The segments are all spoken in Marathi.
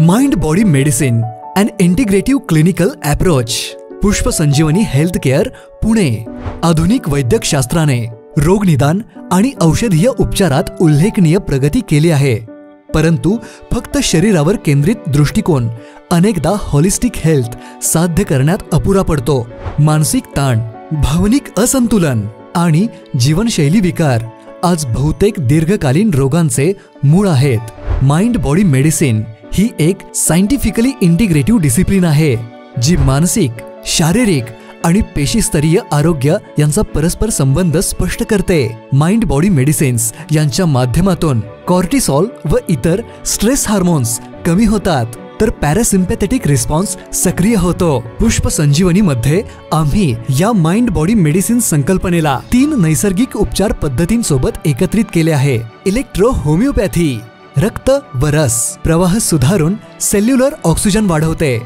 Mind body medicine and integrative clinical approach. पुष्प संजीवनी हेल्थ केअर पुणे. आधुनिक वैद्यक शास्त्राने रोगनिदान आणि औषधीय उपचारात उल्लेखनीय प्रगती केली आहे. परंतु फक्त शरीरावर केंद्रित दृष्टिकोन अनेकदा होलिस्टिक हेल्थ साध्य करण्यात अपुरा पडतो. मानसिक ताण, भावनिक असंतुलन आणि जीवनशैली विकार आज बहुतेक दीर्घकालीन रोगांचे मूळ आहेत. माइंड बॉडी मेडिसिन ही एक सायंटिफिकली इंटिग्रेटिव्ह डिसिप्लिन आहे, जी मानसिक, शारीरिक आणि पेशीस्तरीय आरोग्य यांचा परस्पर संबंध स्पष्ट करते. माइंड बॉडी मेडिसिन्स यांच्या माध्यमातून कॉर्टिसॉल व इतर स्ट्रेस हार्मोन्स कमी होतात, तर पॅरासिम्पॅथेटिक रिस्पॉन्स सक्रिय होतो. पुष्प संजीवनी मध्ये आम्ही या माइंड बॉडी मेडिसिन संकल्पनेला 3 नैसर्गिक उपचार पद्धतींसोबत एकत्रित केले आहे. इलेक्ट्रो होमिओपॅथी रक्त व रस प्रवाह सुधारून सेल्युलर ऑक्सिजन वाढवते.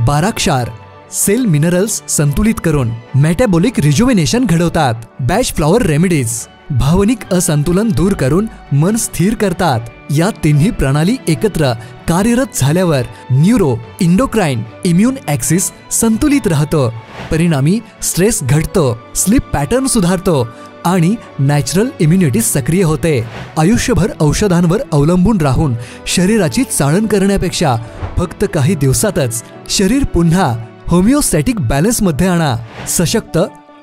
बाराक्षार सेल मिनरल्स संतुलित करून मेटाबॉलिक रिज्युव्हिनेशन घडवतात. बॅच फ्लॉवर रेमेडीज भावनिक असंतुलन दूर करून मन स्थिर करतात. या तिन्ही प्रणाली एकत्र कार्यरत झाल्यावर न्यूरो, इंडोक्राइन, इम्यून ॲक्सिस संतुलित राहतो. परिणामी स्ट्रेस घटतो, स्लीप पॅटर्न सुधारतो आणि नॅचरल इम्युनिटी सक्रिय होते. आयुष्यभर औषधांवर अवलंबून राहून शरीराची चाळण करण्यापेक्षा फक्त काही दिवसातच शरीर पुन्हा होमिओस्टॅटिक बॅलन्समध्ये आणा. सशक्त,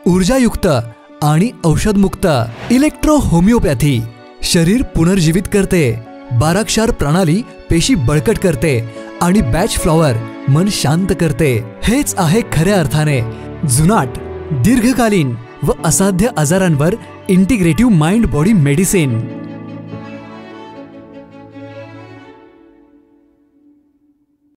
ऊर्जायुक्त आणि औषधमुक्त. इलेक्ट्रो होमिओपॅथी शरीर पुनर्जीवित करते. बाराक्षार प्रणाली पेशी बळकट करते आणि बॅच फ्लॉवर मन शांत करते. हेच आहे खऱ्या अर्थाने जुनाट, दीर्घकालीन व असाध्य आजारांवर इंटिग्रेटिव्ह माइंड बॉडी मेडिसिन.